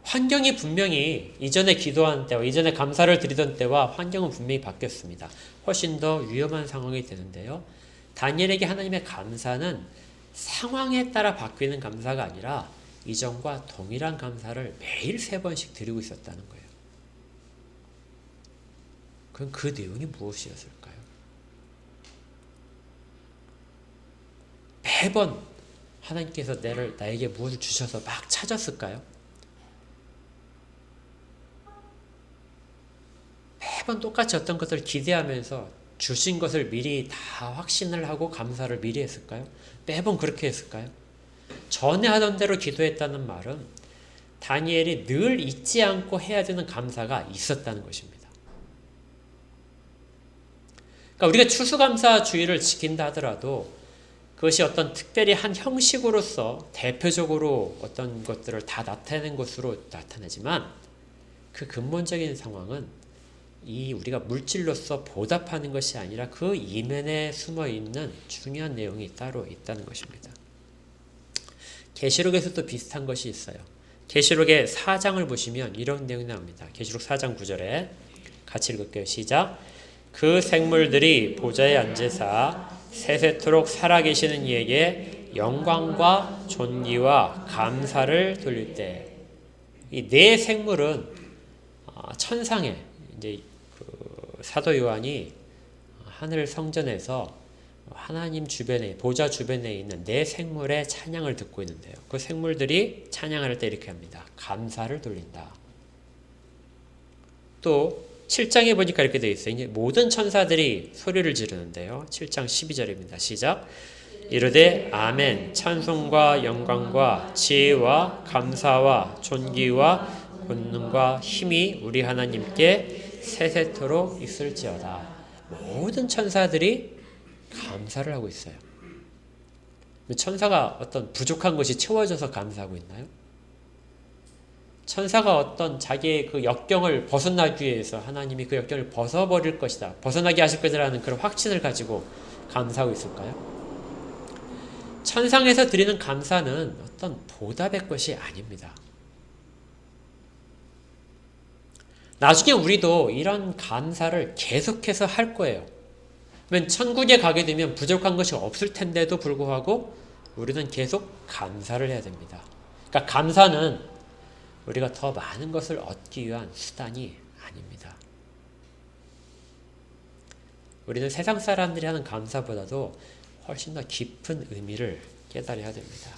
환경이 분명히 이전에 기도한 때와 이전에 감사를 드리던 때와 환경은 분명히 바뀌었습니다. 훨씬 더 위험한 상황이 되는데요. 다니엘에게 하나님의 감사는 상황에 따라 바뀌는 감사가 아니라 이전과 동일한 감사를 매일 3번씩 드리고 있었다는 거예요. 그럼 그 내용이 무엇이었을까요? 매번 하나님께서 나에게 무엇을 주셔서 막 찾았을까요? 매번 똑같이 어떤 것을 기대하면서 주신 것을 미리 다 확신을 하고 감사를 미리 했을까요? 매번 그렇게 했을까요? 전에 하던 대로 기도했다는 말은 다니엘이 늘 잊지 않고 해야 되는 감사가 있었다는 것입니다. 그러니까 우리가 추수감사 주일을 지킨다 하더라도 그것이 어떤 특별히 한 형식으로서 대표적으로 어떤 것들을 다 나타내는 것으로 나타내지만 그 근본적인 상황은 이 우리가 물질로서 보답하는 것이 아니라 그 이면에 숨어 있는 중요한 내용이 따로 있다는 것입니다. 계시록에서도 비슷한 것이 있어요. 계시록의 4장을 보시면 이런 내용이 나옵니다. 계시록 4장 9절에 같이 읽을게요. 시작. 그 생물들이 보좌에 앉으사 세세토록 살아계시는 이에게 영광과 존귀와 감사를 돌릴 때, 이 네 생물은 천상에 이제 사도 요한이 하늘 성전에서 하나님 주변에, 보좌 주변에 있는 네 생물의 찬양을 듣고 있는데요. 그 생물들이 찬양할 때 이렇게 합니다. 감사를 돌린다. 또 7장에 보니까 이렇게 되어 있어요. 이제 모든 천사들이 소리를 지르는데요. 7장 12절입니다. 시작. 이르되 아멘. 찬송과 영광과 지혜와 감사와 존귀와 권능과 힘이 우리 하나님께 세세토록 있을지어다. 모든 천사들이 감사를 하고 있어요. 천사가 어떤 부족한 것이 채워져서 감사하고 있나요? 천사가 어떤 자기의 그 역경을 벗어나기 위해서 하나님이 그 역경을 벗어버릴 것이다, 벗어나게 하실 것이라는 그런 확신을 가지고 감사하고 있을까요? 천상에서 드리는 감사는 어떤 보답의 것이 아닙니다. 나중에 우리도 이런 감사를 계속해서 할 거예요. 천국에 가게 되면 부족한 것이 없을 텐데도 불구하고 우리는 계속 감사를 해야 됩니다. 그러니까 감사는 우리가 더 많은 것을 얻기 위한 수단이 아닙니다. 우리는 세상 사람들이 하는 감사보다도 훨씬 더 깊은 의미를 깨달아야 됩니다.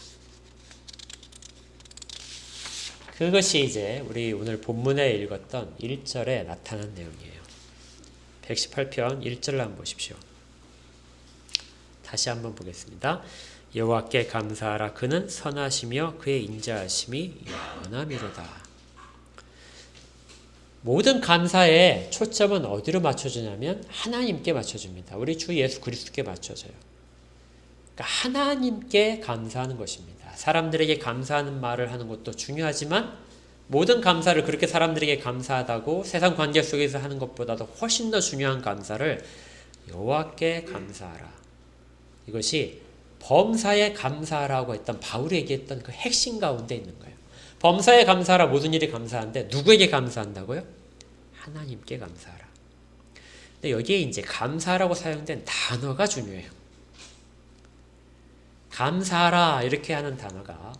그것이 이제 우리 오늘 본문에 읽었던 1절에 나타난 내용이에요. 118편 1절을 한번 보십시오. 다시 한번 보겠습니다. 여호와께 감사하라. 그는 선하시며 그의 인자하심이 영원함이로다. 모든 감사의 초점은 어디로 맞춰주냐면 하나님께 맞춰줍니다. 우리 주 예수 그리스도께 맞춰져요. 그러니까 하나님께 감사하는 것입니다. 사람들에게 감사하는 말을 하는 것도 중요하지만 모든 감사를 그렇게 사람들에게 감사하다고 세상 관계 속에서 하는 것보다도 훨씬 더 중요한 감사를 여호와께 감사하라. 이것이 범사에 감사하라고 했던 바울이 얘기했던 그 핵심 가운데 있는 거예요. 범사에 감사하라. 모든 일이 감사한데 누구에게 감사한다고요? 하나님께 감사하라. 근데 여기에 이제 감사라고 사용된 단어가 중요해요. 감사하라 이렇게 하는 단어가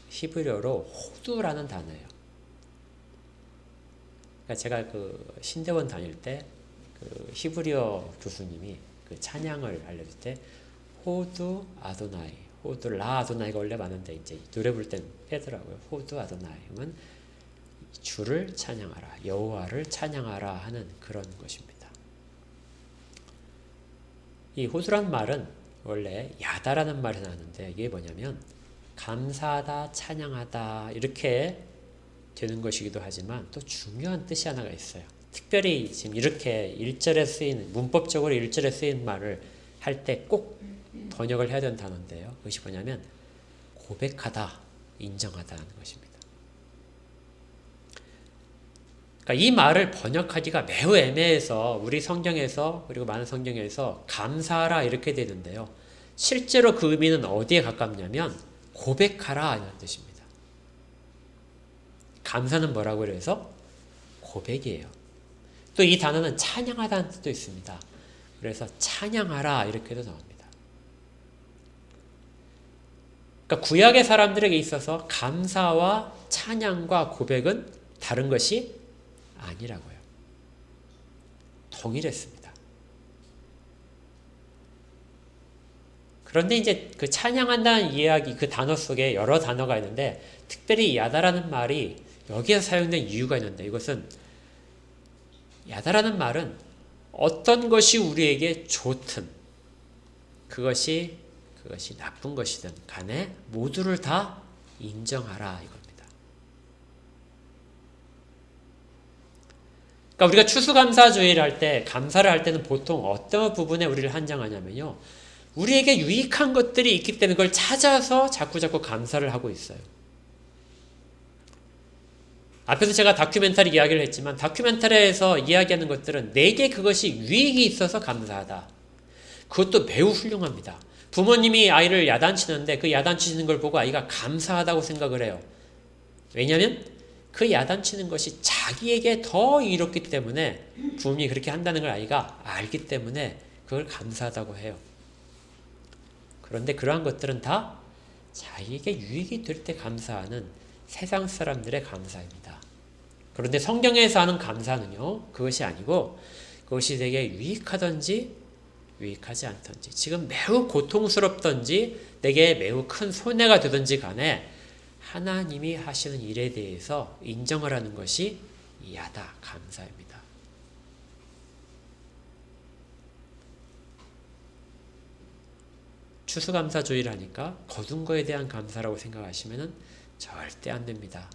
히브리어로 호두라는 단어예요. 그러니까 제가 그 신대원 다닐 때 그 히브리어 교수님이 그 찬양을 알려줄 때 호두 아도나이, 호두 라 아도나이가 원래 많은데 이제 노래 부를 땐 빼더라고요. 호두 아도나이는 주를 찬양하라, 여호와를 찬양하라 하는 그런 것입니다. 이 호두란 말은 원래 야다라는 말이 나는데 이게 뭐냐면 감사하다, 찬양하다 이렇게 되는 것이기도 하지만 또 중요한 뜻이 하나가 있어요. 특별히 지금 이렇게 1절에 쓰인, 문법적으로 1절에 쓰인 말을 할 때 꼭 번역을 해야 되는 단어인데요. 그것이 뭐냐면 고백하다, 인정하다 하는 것입니다. 그러니까 이 말을 번역하기가 매우 애매해서 우리 성경에서 그리고 많은 성경에서 감사하라 이렇게 되는데요. 실제로 그 의미는 어디에 가깝냐면 고백하라 이런 뜻입니다. 감사는 뭐라고 그래서? 고백이에요. 또 이 단어는 찬양하다는 뜻도 있습니다. 그래서 찬양하라 이렇게도 나옵니다. 그러니까 구약의 사람들에게 있어서 감사와 찬양과 고백은 다른 것이 아니라고요. 동일했습니다. 그런데 이제 그 찬양한다는 이야기, 그 단어 속에 여러 단어가 있는데 특별히 야다라는 말이 여기에 사용된 이유가 있는데 이것은 야다라는 말은 어떤 것이 우리에게 좋든 그것이 나쁜 것이든 간에 모두를 다 인정하라 이겁니다. 그러니까 우리가 추수감사주의를 할 때, 감사를 할 때는 보통 어떤 부분에 우리를 한정하냐면요. 우리에게 유익한 것들이 있기 때문에 그걸 찾아서 자꾸자꾸 감사를 하고 있어요. 앞에서 제가 다큐멘터리 이야기를 했지만 다큐멘터리에서 이야기하는 것들은 내게 그것이 유익이 있어서 감사하다. 그것도 매우 훌륭합니다. 부모님이 아이를 야단치는데 그 야단치는 걸 보고 아이가 감사하다고 생각을 해요. 왜냐하면 그 야단치는 것이 자기에게 더 이롭기 때문에 부모님이 그렇게 한다는 걸 아이가 알기 때문에 그걸 감사하다고 해요. 그런데 그러한 것들은 다 자기에게 유익이 될 때 감사하는 세상 사람들의 감사입니다. 그런데 성경에서 하는 감사는요, 그것이 아니고 그것이 되게 유익하든지 유익하지 않든지, 지금 매우 고통스럽든지 내게 매우 큰 손해가 되든지 간에 하나님이 하시는 일에 대해서 인정을 하는 것이 이하다, 감사입니다. 추수감사주의를 하니까 거둔 거에 대한 감사라고 생각하시면 절대 안 됩니다.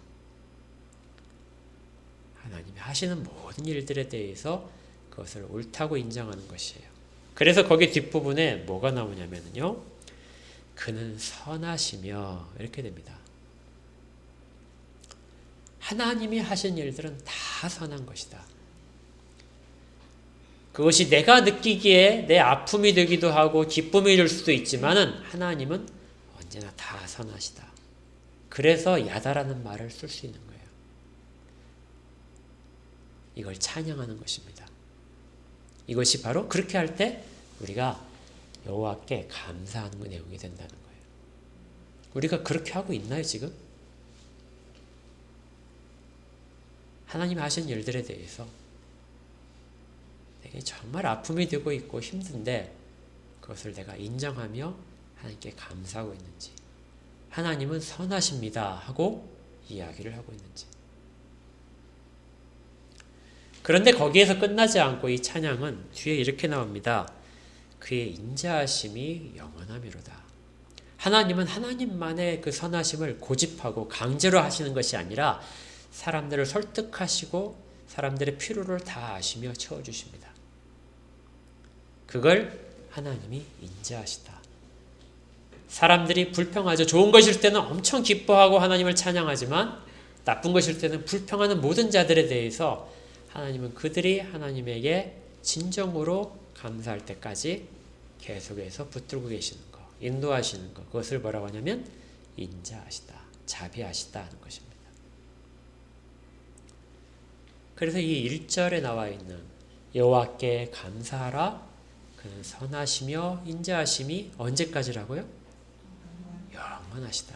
하나님이 하시는 모든 일들에 대해서 그것을 옳다고 인정하는 것이에요. 그래서 거기 뒷부분에 뭐가 나오냐면요, 그는 선하시며 이렇게 됩니다. 하나님이 하신 일들은 다 선한 것이다. 그것이 내가 느끼기에 내 아픔이 되기도 하고 기쁨이 될 수도 있지만은 하나님은 언제나 다 선하시다. 그래서 야다라는 말을 쓸 수 있는 거예요. 이걸 찬양하는 것입니다. 이것이 바로 그렇게 할 때 우리가 여호와께 감사하는 내용이 된다는 거예요. 우리가 그렇게 하고 있나요, 지금? 하나님 하신 일들에 대해서 내게 정말 아픔이 되고 있고 힘든데 그것을 내가 인정하며 하나님께 감사하고 있는지, 하나님은 선하십니다 하고 이야기를 하고 있는지. 그런데 거기에서 끝나지 않고 이 찬양은 뒤에 이렇게 나옵니다. 그의 인자하심이 영원하미로다. 하나님은 하나님만의 그 선하심을 고집하고 강제로 하시는 것이 아니라 사람들을 설득하시고 사람들의 필요를 다 아시며 채워주십니다. 그걸 하나님이 인자하시다. 사람들이 불평하죠. 좋은 것일 때는 엄청 기뻐하고 하나님을 찬양하지만 나쁜 것일 때는 불평하는 모든 자들에 대해서 하나님은 그들이 하나님에게 진정으로 감사할 때까지 계속해서 붙들고 계시는 것, 인도하시는 것, 그것을 뭐라고 하냐면 인자하시다, 자비하시다 하는 것입니다. 그래서 이 1절에 나와 있는 여호와께 감사하라, 그는 선하시며 인자하심이 언제까지라고요? 영원하시다.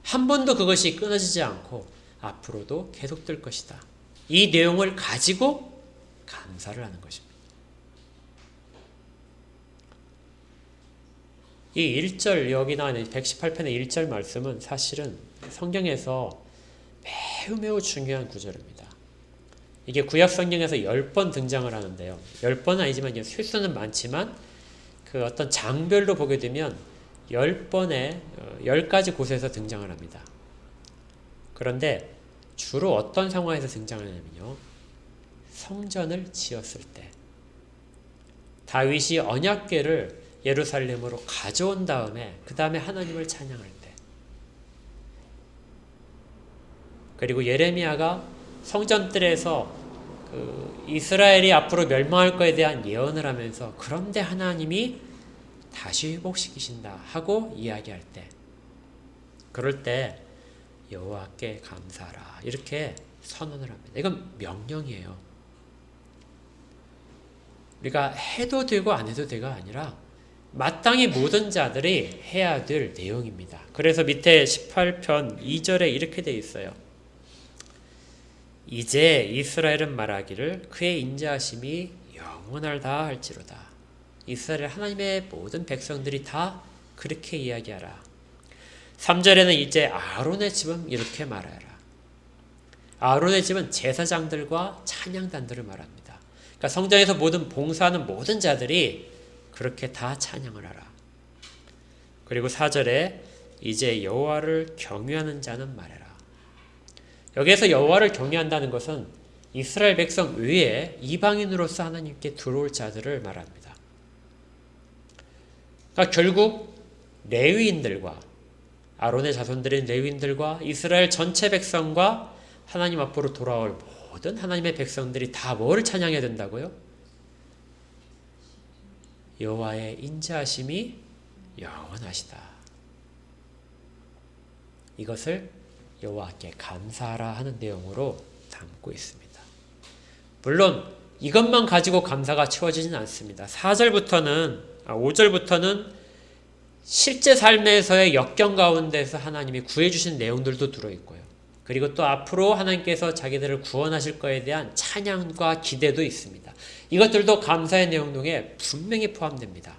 한 번도 그것이 끊어지지 않고 앞으로도 계속될 것이다. 이 내용을 가지고 감사를 하는 것입니다. 이 1절 여기 나오는 118편의 1절 말씀은 사실은 성경에서 매우 중요한 구절입니다. 이게 구약 성경에서 10번 등장을 하는데요. 10번은 아니지만 횟수는 많지만 그 어떤 장별로 보게 되면 10번에 10가지 곳에서 등장을 합니다. 그런데 주로 어떤 상황에서 등장하냐면요, 성전을 지었을 때, 다윗이 언약궤를 예루살렘으로 가져온 다음에 그 다음에 하나님을 찬양할 때, 그리고 예레미야가 성전뜰에서 이스라엘이 앞으로 멸망할 것에 대한 예언을 하면서 그런데 하나님이 다시 회복시키신다 하고 이야기할 때, 그럴 때 여호와께 감사하라 이렇게 선언을 합니다. 이건 명령이에요. 우리가 해도 되고 안 해도 되가 아니라 마땅히 모든 자들이 해야 될 내용입니다. 그래서 밑에 18편 2절에 이렇게 되어 있어요. 이제 이스라엘은 말하기를 그의 인자하심이 영원하다 할지로다. 이스라엘 하나님의 모든 백성들이 다 그렇게 이야기하라. 3절에는 이제 아론의 집은 이렇게 말하라. 아론의 집은 제사장들과 찬양단들을 말합니다. 그러니까 성전에서 모든 봉사하는 모든 자들이 그렇게 다 찬양을 하라. 그리고 4절에 이제 여호와를 경외하는 자는 말해라. 여기에서 여호와를 경외한다는 것은 이스라엘 백성 외에 이방인으로서 하나님께 들어올 자들을 말합니다. 그러니까 결국 레위인들과 아론의 자손들인 레위인들과 이스라엘 전체 백성과 하나님 앞으로 돌아올 모든 하나님의 백성들이 다 뭐를 찬양해야 된다고요? 여호와의 인자하심이 영원하시다. 이것을 여호와께 감사하라 하는 내용으로 담고 있습니다. 물론 이것만 가지고 감사가 채워지진 않습니다. 5절부터는 실제 삶에서의 역경 가운데서 하나님이 구해주신 내용들도 들어있고요. 그리고 또 앞으로 하나님께서 자기들을 구원하실 것에 대한 찬양과 기대도 있습니다. 이것들도 감사의 내용 중에 분명히 포함됩니다.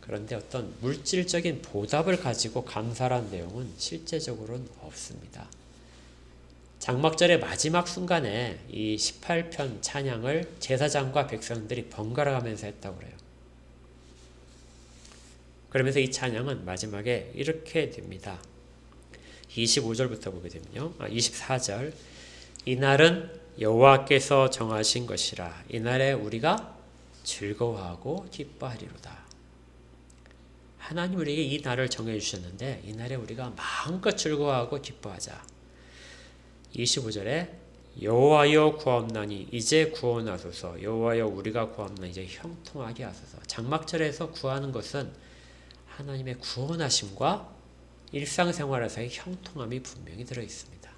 그런데 어떤 물질적인 보답을 가지고 감사라는 내용은 실제적으로는 없습니다. 장막절의 마지막 순간에 이 18편 찬양을 제사장과 백성들이 번갈아 가면서 했다고 그래요. 그러면서 이 찬양은 마지막에 이렇게 됩니다. 25절부터 보게 되면요. 24절. 이날은 여호와께서 정하신 것이라. 이날에 우리가 즐거워하고 기뻐하리로다. 하나님 우리에게 이 날을 정해주셨는데 이 날에 우리가 마음껏 즐거워하고 기뻐하자. 25절에 여호와여 구하옵나니 이제 구원하소서. 여호와여 우리가 구하옵나니 이제 형통하게 하소서. 장막절에서 구하는 것은 하나님의 구원하심과 일상생활에서의 형통함이 분명히 들어있습니다.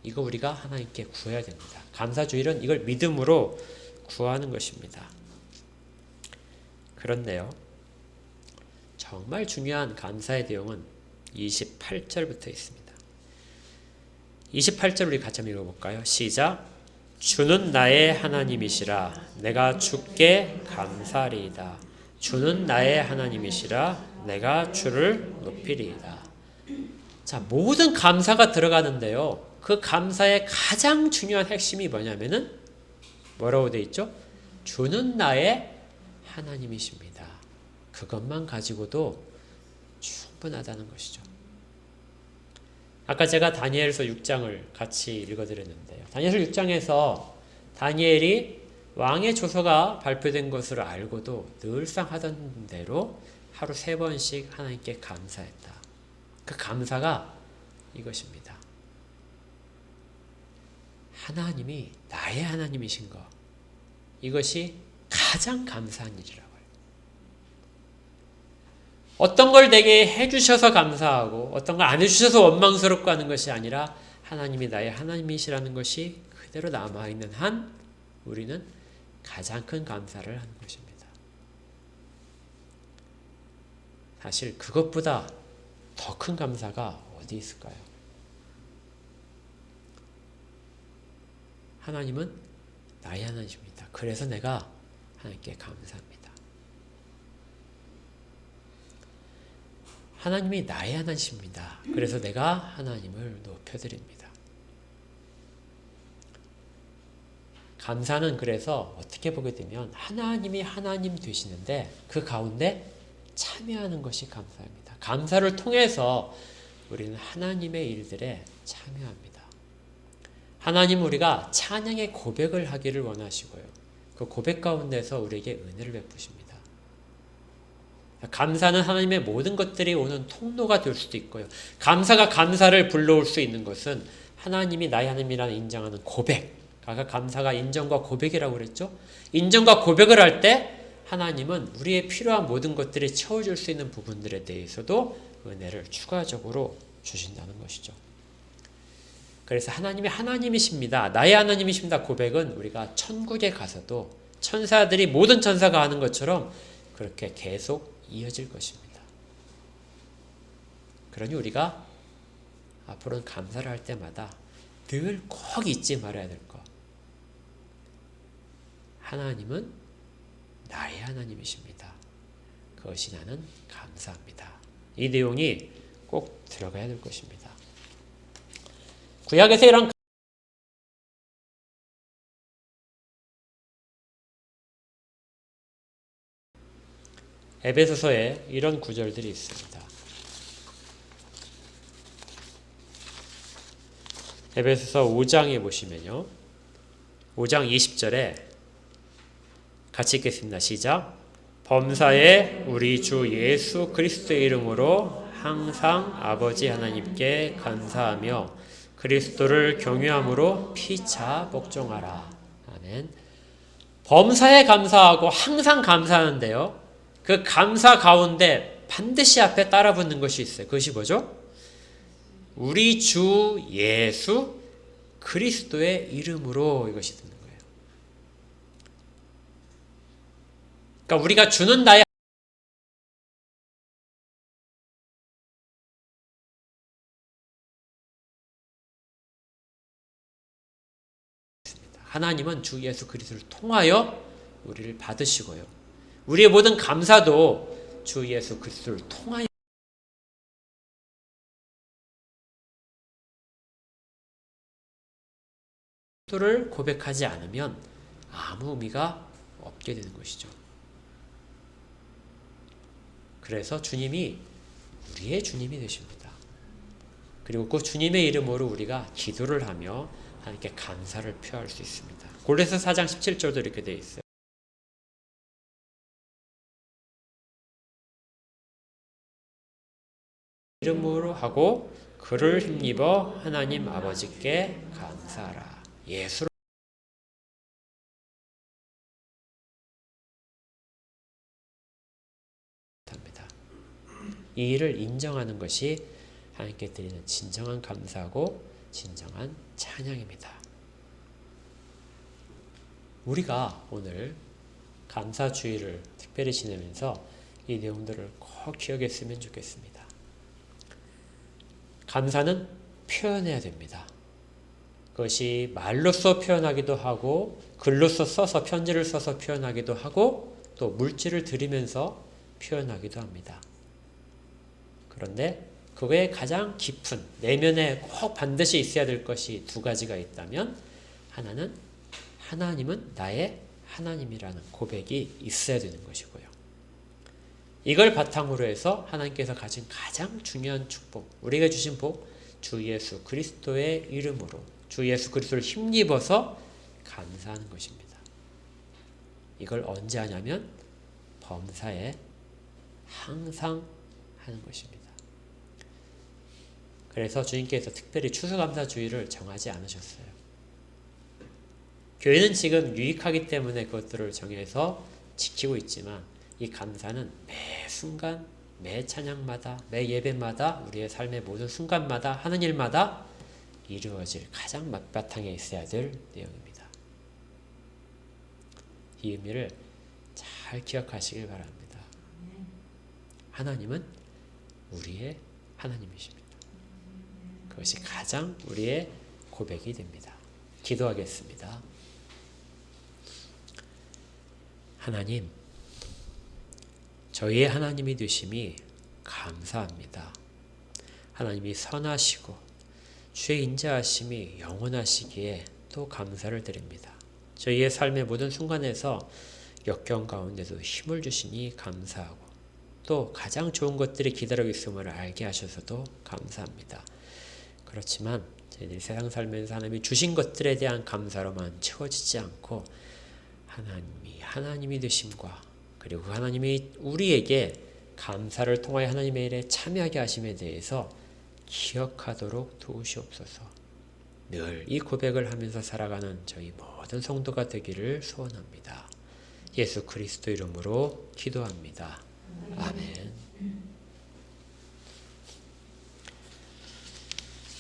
이거 우리가 하나님께 구해야 됩니다. 감사주일은 이걸 믿음으로 구하는 것입니다. 그런데요, 정말 중요한 감사의 내용은 28절부터 있습니다. 28절 우리 같이 한번 읽어볼까요? 시작. 주는 나의 하나님이시라. 내가 주께 감사리이다. 주는 나의 하나님이시라. 내가 주를 높이리이다. 자, 모든 감사가 들어가는데요. 그 감사의 가장 중요한 핵심이 뭐냐면은 뭐라고 되어 있죠? 주는 나의 하나님이십니다. 그것만 가지고도 충분하다는 것이죠. 아까 제가 다니엘서 6장을 같이 읽어드렸는데요. 다니엘서 6장에서 다니엘이 왕의 조서가 발표된 것을 알고도 늘상 하던 대로 하루 3번씩 하나님께 감사했다. 그 감사가 이것입니다. 하나님이 나의 하나님이신 것. 이것이 가장 감사한 일이라고요. 어떤 걸 내게 해주셔서 감사하고 어떤 걸 안 해주셔서 원망스럽고 하는 것이 아니라 하나님이 나의 하나님이시라는 것이 그대로 남아있는 한 우리는 가장 큰 감사를 하는 것입니다. 사실 그것보다 더 큰 감사가 어디 있을까요? 하나님은 나의 하나님이십니다. 그래서 내가 하나님께 감사합니다. 하나님이 나의 하나님이십니다. 그래서 내가 하나님을 높여드립니다. 감사는 그래서 어떻게 보게 되면 하나님이 하나님 되시는데 그 가운데 참여하는 것이 감사입니다. 감사를 통해서 우리는 하나님의 일들에 참여합니다. 하나님 우리가 찬양의 고백을 하기를 원하시고요. 그 고백 가운데서 우리에게 은혜를 베푸십니다. 감사는 하나님의 모든 것들이 오는 통로가 될 수도 있고요. 감사가 감사를 불러올 수 있는 것은 하나님이 나의 하나님이라는 인정하는 고백. 아까 감사가 인정과 고백이라고 그랬죠? 인정과 고백을 할 때 하나님은 우리의 필요한 모든 것들이 채워줄 수 있는 부분들에 대해서도 은혜를 추가적으로 주신다는 것이죠. 그래서 하나님이 하나님이십니다. 나의 하나님이십니다. 고백은 우리가 천국에 가서도 천사들이 모든 천사가 하는 것처럼 그렇게 계속 이어질 것입니다. 그러니 우리가 앞으로는 감사를 할 때마다 늘 꼭 잊지 말아야 될 것. 하나님은 나의 하나님이십니다. 그것이 나는 감사합니다. 이 내용이 꼭 들어가야 될 것입니다. 구약에서 이런 에베소서에 이런 구절들이 있습니다. 에베소서 5장에 보시면요. 5장 20절에 같이 읽겠습니다. 시작. 범사에 우리 주 예수 그리스도의 이름으로 항상 아버지 하나님께 감사하며 그리스도를 경유함으로 피차 복종하라. 아멘. 범사에 감사하고 항상 감사하는데요. 그 감사 가운데 반드시 앞에 따라 붙는 것이 있어요. 그것이 뭐죠? 우리 주 예수 그리스도의 이름으로 이것이 듣는 거예요. 그러니까 우리가 주는 나의 하나님은 주 예수 그리스도를 통하여 우리를 받으시고요. 우리의 모든 감사도 주 예수 그리스도를 통하여 그리스도를 고백하지 않으면 아무 의미가 없게 되는 것이죠. 그래서 주님이 우리의 주님이 되십니다. 그리고 그 주님의 이름으로 우리가 기도를 하며 하나님께 감사를 표할 수 있습니다. 골로새 4장 17절도 이렇게 되어 있어요. 이름으로 하고 그를 힘입어 하나님 아버지께 감사하라. 예수로 합니다. 이 일을 인정하는 것이 하나님께 드리는 진정한 감사하고 진정한 찬양입니다. 우리가 오늘 감사주의를 특별히 지내면서 이 내용들을 꼭 기억했으면 좋겠습니다. 감사는 표현해야 됩니다. 그것이 말로써 표현하기도 하고 글로써 써서 편지를 써서 표현하기도 하고 또 물질을 드리면서 표현하기도 합니다. 그런데 그거에 가장 깊은 내면에 꼭 반드시 있어야 될 것이 두 가지가 있다면 하나는 하나님은 나의 하나님이라는 고백이 있어야 되는 것이고요. 이걸 바탕으로 해서 하나님께서 가진 가장 중요한 축복, 우리에게 주신 복, 주 예수 그리스도의 이름으로 주 예수 그리스도를 힘입어서 감사하는 것입니다. 이걸 언제 하냐면 범사에 항상 하는 것입니다. 그래서 주님께서 특별히 추수감사주의를 정하지 않으셨어요. 교회는 지금 유익하기 때문에 그것들을 정해서 지키고 있지만 이 감사는 매 순간, 매 찬양마다, 매 예배마다 우리의 삶의 모든 순간마다 하는 일마다 이루어질 가장 밑바탕에 있어야 될 내용입니다. 이 의미를 잘 기억하시길 바랍니다. 하나님은 우리의 하나님이십니다. 그것이 가장 우리의 고백이 됩니다. 기도하겠습니다. 하나님, 저희의 하나님이 되심이 감사합니다. 하나님이 선하시고 주의 인자하심이 영원하시기에 또 감사를 드립니다. 저희의 삶의 모든 순간에서 역경 가운데도 힘을 주시니 감사하고 또 가장 좋은 것들이 기다리고 있음을 알게 하셔서도 감사합니다. 그렇지만 저희들이 세상 살면서 하나님이 주신 것들에 대한 감사로만 채워지지 않고 하나님이 되심과 그리고 하나님이 우리에게 감사를 통하여 하나님의 일에 참여하게 하심에 대해서 기억하도록 도우시옵소서. 늘 이 고백을 하면서 살아가는 저희 모든 성도가 되기를 소원합니다. 예수 그리스도 이름으로 기도합니다. 아멘.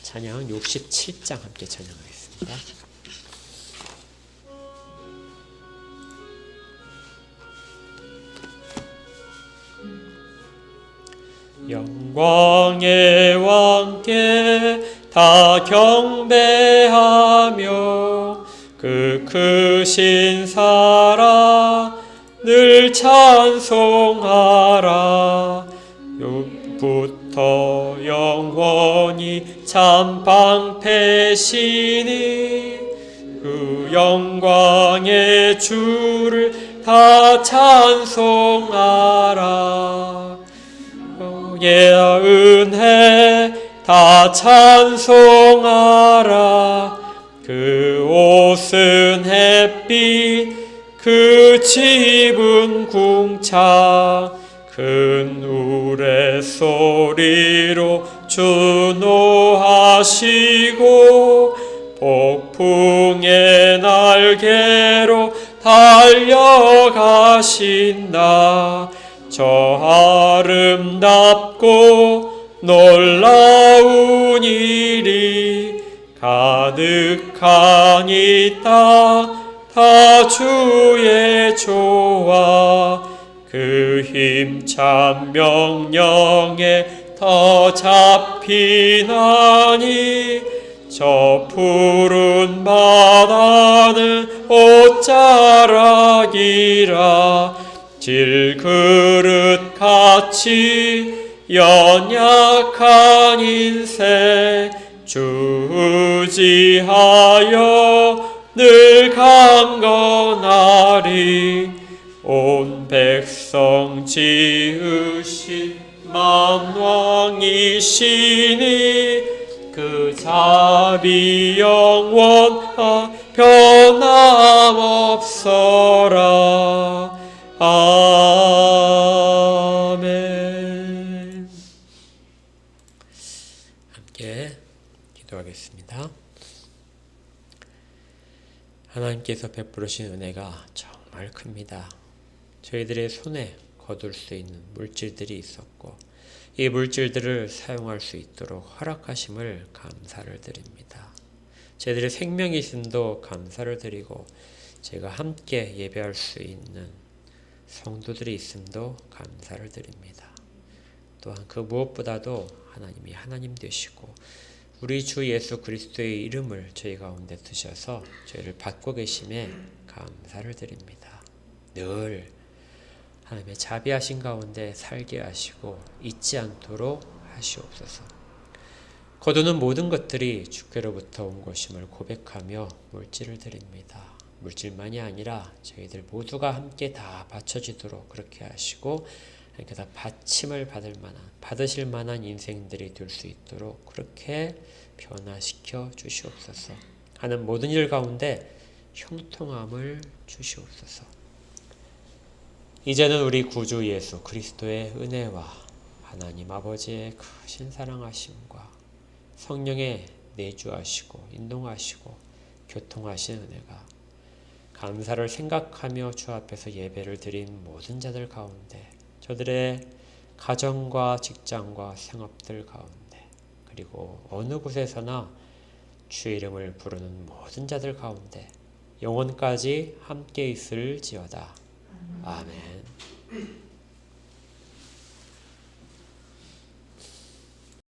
찬양 67장 함께 찬양하겠습니다. 영광의 왕께 다 경배하며 그 크신 사랑 늘 찬송하라. 육부터 영원히 참 방패시니 그 영광의 주를 다 찬송하라. 예 은혜 다 찬송하라. 그 옷은 햇빛 그 집은 궁창 큰 우레소리로 준호하시고 폭풍의 날개로 달려가신다. 저 아름답고 놀라운 일이 가득한 이 땅 다 주의 조와 그 힘찬 명령에 더 잡히나니 저 푸른 바다는 옷자락이라 질그릇같이 연약한 인생 주지하여 늘 강건하리. 온 백성 지으신 만왕이시니 그 자비 영원하 변함없어라. 아멘. 함께 기도하겠습니다. 하나님께서 베푸르신 은혜가 정말 큽니다. 저희들의 손에 거둘 수 있는 물질들이 있었고 이 물질들을 사용할 수 있도록 허락하심을 감사를 드립니다. 저희들의 생명이 있음도 감사를 드리고 제가 함께 예배할 수 있는 성도들이 있음도 감사를 드립니다. 또한 그 무엇보다도 하나님이 하나님 되시고 우리 주 예수 그리스도의 이름을 저희 가운데 두셔서 저희를 받고 계심에 감사를 드립니다. 늘 하나님의 자비하신 가운데 살게 하시고 잊지 않도록 하시옵소서. 거두는 모든 것들이 주께로부터 온 것임을 고백하며 물질을 드립니다. 물질만이 아니라 저희들 모두가 함께 다 바쳐지도록 그렇게 하시고 이렇게 다 받침을 받으실 만한 인생들이 될 수 있도록 그렇게 변화시켜 주시옵소서. 하는 모든 일 가운데 형통함을 주시옵소서. 이제는 우리 구주 예수 그리스도의 은혜와 하나님 아버지의 크신 사랑하심과 성령의 내주하시고 인도하시고 교통하신 은혜가 감사를 생각하며 주 앞에서 예배를 드린 모든 자들 가운데 저들의 가정과 직장과 생업들 가운데 그리고 어느 곳에서나 주 이름을 부르는 모든 자들 가운데 영원까지 함께 있을지어다. 아멘.